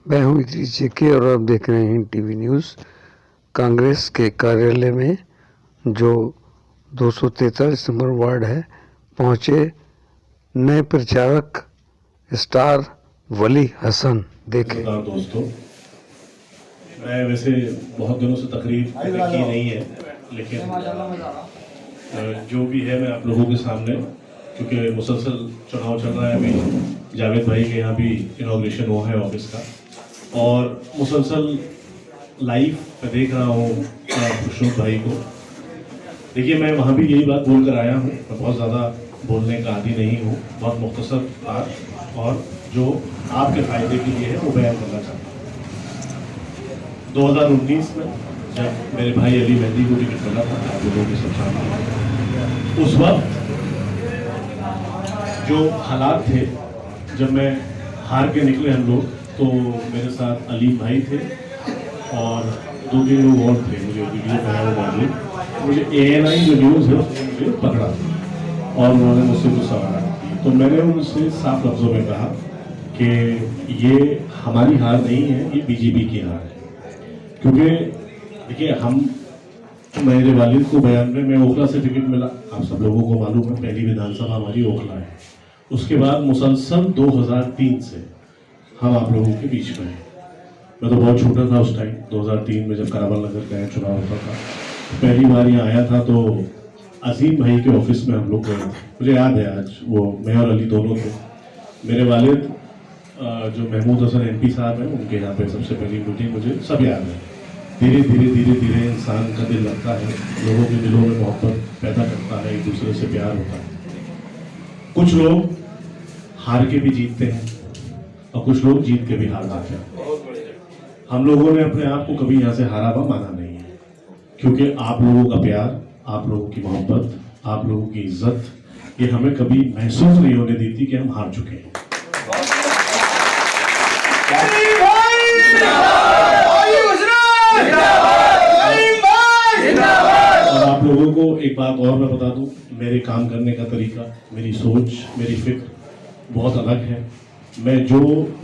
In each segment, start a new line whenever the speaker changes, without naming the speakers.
मैं हूं जेके और आप देख रहे हैं टीवी न्यूज़। कांग्रेस के कार्यालय में जो 243 नंबर वार्ड है पहुंचे नए प्रचारक स्टार वली हसन। देखें।
दोस्तों, मैं वैसे बहुत दिनों से तकरीर की नहीं है, लेकिन जो भी है मैं आप लोगों के सामने, क्योंकि मुसलसल चुनाव चल रहा है, अभी जावेद भाई के यहाँ भी इनॉग्रेशन हुआ है ऑफिस का, और मुसलसल लाइव मैं देख रहा हूँ खुशनूर भाई को। देखिए, मैं वहाँ भी यही बात बोल कर आया हूँ, मैं बहुत ज़्यादा बोलने का आदी नहीं हूँ, बहुत मुख्तसर बात और जो आपके फायदे के लिए है वो बयान करना चाहता हूँ। 2019 में जब मेरे भाई अली मेहंदी को टिकट मिला था आप लोगों के सब सामने, उस वक्त जो हालात थे, जब मैं हार के निकले हम लोग, तो मेरे साथ अलीम भाई थे और 2-3 लोग और थे, मुझे वीडियो बनाया हुआ मौजूद। मुझे ANI जो न्यूज़ है उसने मुझे पकड़ा और उन्होंने मुझसे कुछ सवाल किए, तो मैंने उनसे साफ लफ्ज़ों में कहा कि ये हमारी हार नहीं है, ये BJP की हार है। क्योंकि देखिए, मेरे वालिद को 92 में ओखला से टिकट मिला, आप सब लोगों को मालूम है, पहली विधानसभा हमारी ओखला है। उसके बाद मुसलसल 2003 से हम आप लोगों के बीच में हैं। मैं तो बहुत छोटा था उस टाइम, 2003 में जब करावल नगर का चुनाव होता था, पहली बार यहाँ आया था, तो अजीम भाई के ऑफिस में हम लोग गए थे। मुझे याद है आज, वो मैं और अली दोनों थे। मेरे वालिद जो महमूद हसन MP साहब हैं, उनके यहाँ पे सबसे पहली मीटिंग मुझे सब याद है। धीरे धीरे इंसान का दिल लगता है, लोगों के दिलों में मोहब्बत पैदा करता है, एक दूसरे से प्यार होता है। कुछ लोग हार के भी जीतते हैं और कुछ लोग जीत के भी हार जाते हैं। हम लोगों ने अपने आप को कभी यहाँ से हारा हुआ माना नहीं है, क्योंकि आप लोगों का प्यार, आप लोगों की मोहब्बत, आप लोगों की इज्जत, ये हमें कभी महसूस नहीं होने देती कि हम हार चुके हैं। और आप लोगों को एक बात और मैं बता दूं, मेरे काम करने का तरीका, मेरी सोच, मेरी फिक्र बहुत अलग है। मैं जो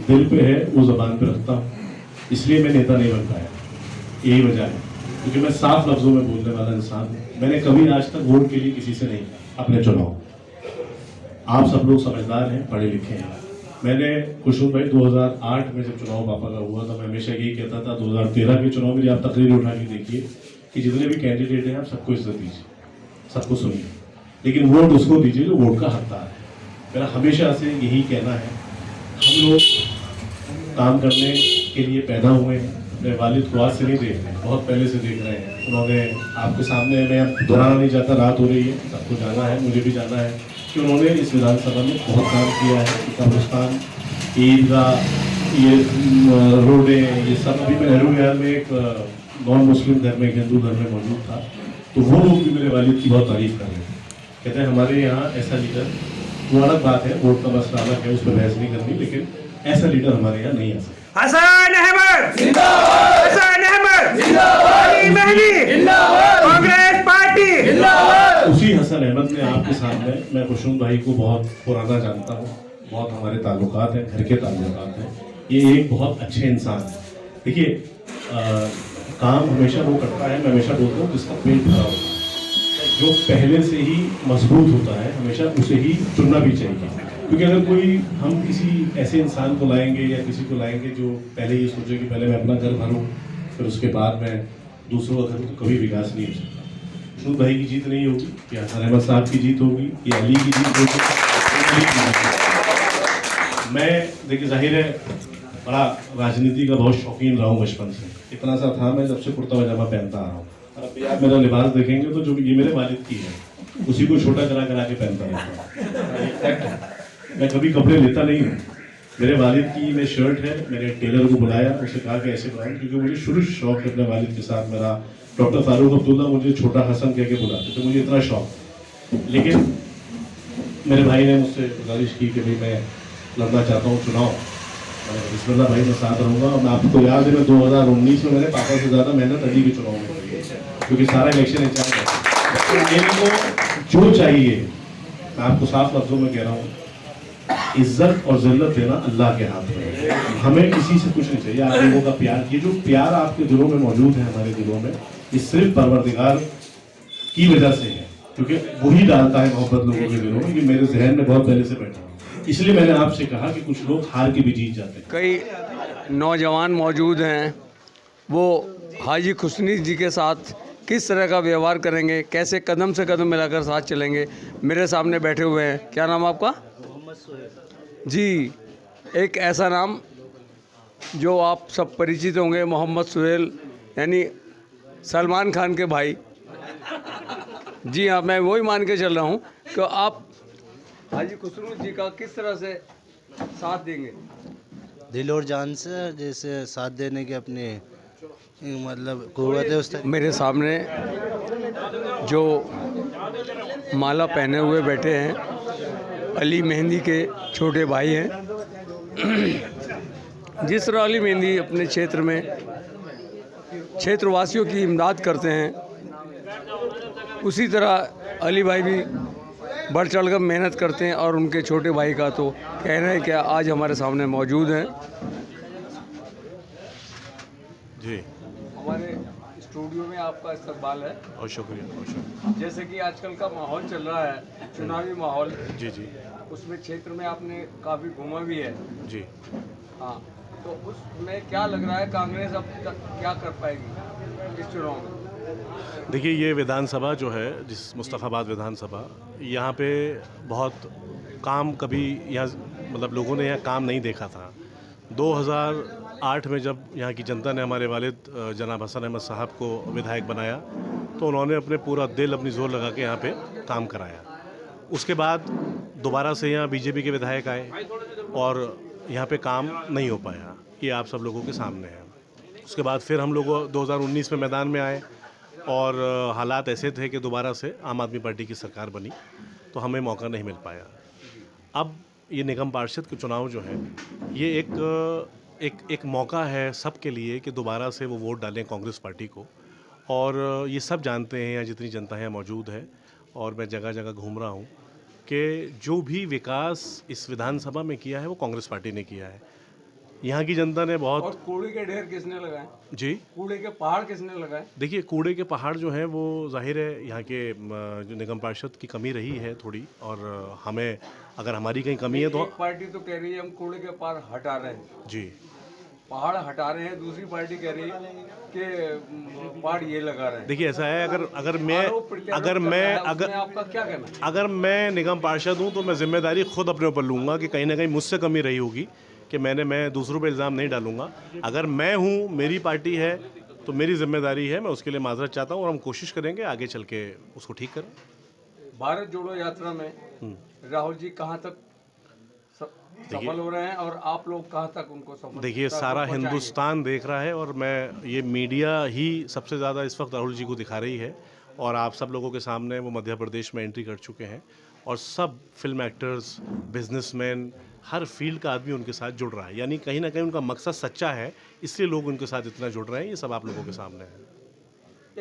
दिल पे है वो जबान पे रखता हूँ, इसलिए मैं नेता नहीं बन पाया, यही वजह है, क्योंकि मैं साफ लफ्जों में बोलने वाला इंसान हूँ। मैंने कभी आज तक वोट के लिए किसी से नहीं कहा अपने चुनाव। आप सब लोग समझदार हैं, पढ़े लिखे हैं। मैंने खुशबू भाई 2008 में जब चुनाव पापा का हुआ था, मैं हमेशा यही कहता था, 2013 के चुनाव में आप तकरीर उठा के देखिए कि जितने भी कैंडिडेट हैं आप सबको इज्जत दीजिए, सबको सुनिए, लेकिन वोट उसको दीजिए जो वोट का हकदार है। मेरा हमेशा से यही कहना है। हम लोग काम करने के लिए पैदा हुए हैं, अपने वालिद को आज से नहीं देख रहे हैं, बहुत पहले से देख रहे हैं। उन्होंने आपके सामने, मैं दोहराना नहीं चाहता, रात हो रही है, सबको जाना है, मुझे भी जाना है, कि उन्होंने इस विधानसभा में बहुत काम किया है। कब्रिस्तान, ईदगाह, ये रोडें, ये सब। अभी मैं नेहरू विहार में एक नॉन मुस्लिम धर्म में, हिंदू धर्म में मौजूद था, तो वो लोग भी मेरे वालिद की बहुत तारीफ कर रहे हैं। कहते हैं हमारे यहाँ ऐसा लीडर, वो अलग बात है, वोट का मसला अलग है, उस पर बहस नहीं करनी, लेकिन ऐसा लीडर हमारे यहाँ नहीं आ सकता।
हसन अहमद जिंदाबाद, हसन अहमद जिंदाबाद, अली मेहंदी जिंदाबाद, कांग्रेस पार्टी जिंदाबाद।
उसी हसन अहमद ने आपके सामने, मैं खुशनूर भाई को बहुत पुराना जानता हूँ, बहुत हमारे ताल्लुकात हैं, घर के ताल्लुकात हैं। ये एक बहुत अच्छे इंसान है। देखिए, काम हमेशा वो करता है, मैं हमेशा बोलता हूँ, जिसका पेट भरा होता है, जो पहले से ही मजबूत होता है, हमेशा उसे ही चुनना भी चाहिए। क्योंकि अगर कोई, हम किसी ऐसे इंसान को लाएंगे या किसी को लाएंगे जो पहले ये सोचे कि पहले मैं अपना घर भरूँ, फिर उसके बाद मैं दूसरों का घर, तो कभी विकास नहीं हो सकता। खुशनूर भाई की जीत नहीं होगी, या हसन अहमद साहब की जीत होगी, या अली की जीत होगी। मैं देखिए, जाहिर है, बड़ा राजनीति का बहुत शौकीन रहा हूँ बचपन से। इतना सा था मैं जब से कुर्ता पजामा पहनता आ रहा हूँ, और अब आप मेरा लिबास देखेंगे तो जो ये मेरे वालिद की है, उसी को छोटा करा के पहनता रहता हूँ। मैं कभी कपड़े लेता नहीं हूँ। मेरे वालिद की मैं शर्ट है, मैंने टेलर को बुलाया, उसे कहा कि ऐसे बनाऊँ, क्योंकि मुझे शुरू से शौक है अपने वालिद के साथ। मेरा डॉक्टर फारूक अब्दुल्ला मुझे छोटा हसन कह के बुलाते थे, मुझे इतना शौक। लेकिन मेरे भाई ने मुझसे गुजारिश की कि भाई मैं लड़ना चाहता हूँ चुनाव, बिस्मिल्लाह भाई मैं साथ रहूँगा। और आपको याद है, मैं 2019 में मैंने पापा से ज़्यादा मेहनत अली के चुनाव में की, क्योंकि सारा इलेक्शन इंचार्ज है। मेरे को जो चाहिए, मैं आपको साफ लफ्जों में कह रहा हूँ, इज्जत और जिल्लत देना अल्लाह के हाथ में है। हमें किसी से कुछ नहीं चाहिए, आप लोगों का प्यार, ये जो प्यार आपके दिलों में मौजूद है, हमारे दिलों में, ये सिर्फ परवरदिगार की वजह से है, क्योंकि वही डालता है मोहब्बत लोगों के दिलों में। ये मेरे जहन में बहुत पहले से बैठा है, इसलिए मैंने आपसे कहा कि कुछ लोग हार के भी जीत जाते हैं।
कई नौजवान मौजूद हैं, वो हाजी खुसनी जी के साथ किस तरह का व्यवहार करेंगे, कैसे कदम से कदम मिलाकर साथ चलेंगे। मेरे सामने बैठे हुए हैं, क्या नाम आपका? जी, एक ऐसा नाम जो आप सब परिचित होंगे, मोहम्मद सुहेल, यानी सलमान खान के भाई। जी हाँ, मैं वही मान के चल रहा हूँ कि आप हाजी खुसरू जी का किस तरह से साथ देंगे।
दिल और जान से, जैसे साथ देने की अपनी मतलब कुव्वत है उस तरह।
मेरे सामने जो माला पहने हुए बैठे हैं, अली मेहंदी के छोटे भाई हैं। जिस तरह अली मेहंदी अपने क्षेत्र में क्षेत्रवासियों की इमदाद करते हैं, उसी तरह अली भाई भी बढ़ चढ़ कर मेहनत करते हैं, और उनके छोटे भाई का तो कहना है कि आज हमारे सामने मौजूद हैं।
जी,
हमारे स्टूडियो में आपका इस्तकबाल है।
और शुक्रिया, और शुक्रिया।
जैसे कि आजकल का माहौल चल रहा है, चुनावी माहौल,
जी जी
उसमें क्षेत्र में आपने काफ़ी घूमा भी है।
जी।
हाँ, तो उसमें क्या लग रहा है, कांग्रेस अब तक क्या कर पाएगी इस चुनाव में?
देखिए, ये विधानसभा जो है, जिस मुस्तफ़ाबाद विधानसभा, यहाँ पे बहुत काम कभी यहाँ मतलब लोगों ने यहाँ काम नहीं देखा था। 2008 में जब यहाँ की जनता ने हमारे वालिद जनाब हसन अहमद साहब को विधायक बनाया, तो उन्होंने अपने पूरा दिल, अपनी जोर लगा के यहाँ पे काम कराया। उसके बाद दोबारा से यहाँ बीजेपी के विधायक आए और यहाँ पे काम नहीं हो पाया, ये आप सब लोगों के सामने है। उसके बाद फिर हम लोग 2019 में मैदान में आए, और हालात ऐसे थे कि दोबारा से आम आदमी पार्टी की सरकार बनी, तो हमें मौका नहीं मिल पाया। अब ये निगम पार्षद के चुनाव जो हैं, ये एक मौका है सबके लिए कि दोबारा से वो वोट डालें कांग्रेस पार्टी को। और ये सब जानते हैं, यहाँ जितनी जनता है मौजूद है, और मैं जगह जगह घूम रहा हूँ, कि जो भी विकास इस विधानसभा में किया है वो कांग्रेस पार्टी ने किया है। यहाँ की जनता ने बहुत।
और कूड़े के ढेर किसने लगाए?
जी,
कूड़े के पहाड़ किसने लगाए?
देखिए, कूड़े के पहाड़ जो हैं वो जाहिर है यहाँ के जो निगम पार्षद की कमी रही है थोड़ी, और हमें अगर हमारी कहीं कमी है तो।
एक पार्टी तो कह रही है हम कूड़े के पहाड़ हटा रहे हैं,
जी,
पहाड़ हटा रहे हैं, दूसरी पार्टी कह रही है कि पहाड़ ये लगा रहे हैं।
देखिए, ऐसा है,
आपका क्या कहना है?
अगर मैं निगम पार्षद हूँ तो मैं जिम्मेदारी खुद अपने ऊपर लूँगा कि कहीं ना कहीं मुझसे कमी रही होगी, कि मैं दूसरों पे इल्ज़ाम नहीं डालूंगा। अगर मैं हूँ, मेरी पार्टी है, तो मेरी जिम्मेदारी है, मैं उसके लिए माजरत चाहता हूँ, और हम कोशिश करेंगे आगे चल के उसको ठीक करें।
भारत जोड़ो यात्रा में राहुल जी कहाँ तक सफल हो रहे हैं, और आप लोग कहाँ तक उनको सफल?
देखिए, सारा हिंदुस्तान देख रहा है, और मैं ये मीडिया ही सबसे ज़्यादा इस वक्त राहुल जी को दिखा रही है, और आप सब लोगों के सामने वो मध्य प्रदेश में एंट्री कर चुके हैं, और सब फिल्म एक्टर्स, बिजनेसमैन, हर फील्ड का आदमी उनके साथ जुड़ रहा है। यानी कहीं ना कहीं उनका मकसद सच्चा है, इसलिए लोग उनके साथ इतना जुड़ रहे हैं। ये सब आप लोगों के सामने है।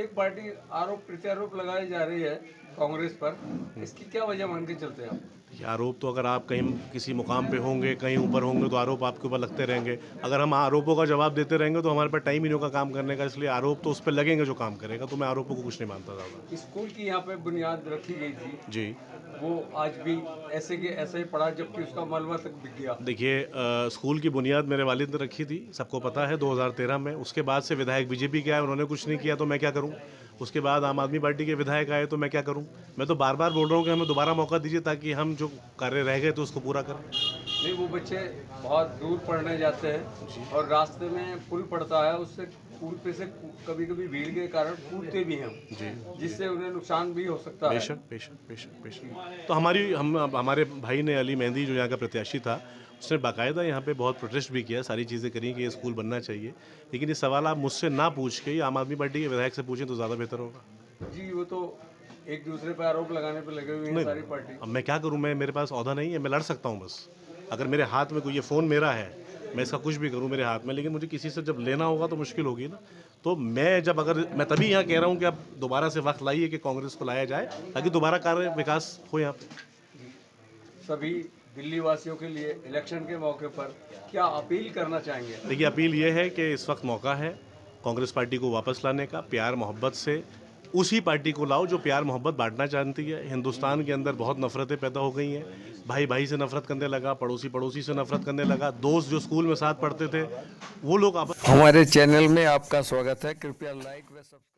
एक पार्टी आरोप प्रत्यारोप लगाई जा रही है कांग्रेस पर, इसकी क्या वजह मान के चलते हैं आप?
ये आरोप तो, अगर आप कहीं किसी मुकाम पे होंगे, कहीं ऊपर होंगे, तो आरोप आपके ऊपर लगते रहेंगे। अगर हम आरोपों का जवाब देते रहेंगे तो हमारे पास टाइम ही नहीं होगा काम करने का, इसलिए आरोप तो उस पर लगेंगे जो काम करेगा। तो मैं आरोपों को कुछ नहीं मानता ज़्यादा।
स्कूल की यहाँ पे बुनियाद रखी गई थी
जी,
वो आज भी ऐसे के ऐसे ही पड़ा, जबकि उसका मलबा तक बिक गया।
देखिए, स्कूल की बुनियाद मेरे वालिद ने रखी थी, सबको पता है, 2013 में। उसके बाद से विधायक बीजेपी के आए, उन्होंने कुछ नहीं किया, तो मैं क्या करूं? उसके बाद आम आदमी पार्टी के विधायक आए, तो मैं क्या करूं? मैं तो बार बार बोल रहा हूं कि हमें दोबारा मौका दीजिए, ताकि हम जो कार्य रह गए तो उसको पूरा करें।
नहीं, वो बच्चे बहुत दूर पढ़ने जाते हैं, और रास्ते में पुल पड़ता है, उससे पुल पे से कभी कभी भीड़ के कारण कूदते भी हैं
जी,
जिससे उन्हें नुकसान भी हो सकता है।
बेशक। तो हमारे भाई ने, अली मेहंदी, जो यहाँ का प्रत्याशी था, उसने बाकायदा यहाँ पे बहुत प्रोटेस्ट भी किया, सारी चीज़ें करी कि ये स्कूल बनना चाहिए। लेकिन ये सवाल आप मुझसे ना पूछ के आम आदमी पार्टी के विधायक से पूछें तो ज़्यादा बेहतर होगा।
जी, वो तो एक दूसरे पर आरोप लगाने पे लगे हुए हैं सारी पार्टी।
अब मैं क्या करूँ? मेरे पास औहदा नहीं है, मैं लड़ सकता हूँ बस। अगर मेरे हाथ में कोई, ये फ़ोन मेरा है, मैं इसका कुछ भी करूँ मेरे हाथ में, लेकिन मुझे किसी से जब लेना होगा तो मुश्किल होगी ना। तो मैं तभी यहाँ कह रहा हूँ कि अब दोबारा से वक्त लाइए कि कांग्रेस को लाया जाए, ताकि दोबारा कार्य विकास हो यहाँ पे।
सभी
दिल्ली वासियों के लिए इलेक्शन के मौके पर क्या अपील करना चाहेंगे?
देखिए, अपील ये है कि इस वक्त मौका है कांग्रेस पार्टी को वापस लाने का। प्यार मोहब्बत से उसी पार्टी को लाओ जो प्यार मोहब्बत बांटना जानती है। हिंदुस्तान के अंदर बहुत नफरतें पैदा हो गई हैं। भाई भाई से नफरत करने लगा, पड़ोसी पड़ोसी से नफरत करने लगा, दोस्त जो स्कूल में साथ पढ़ते थे वो लोग आपस
हमारे चैनल में आपका स्वागत है। कृपया लाइक व सब्सक्राइब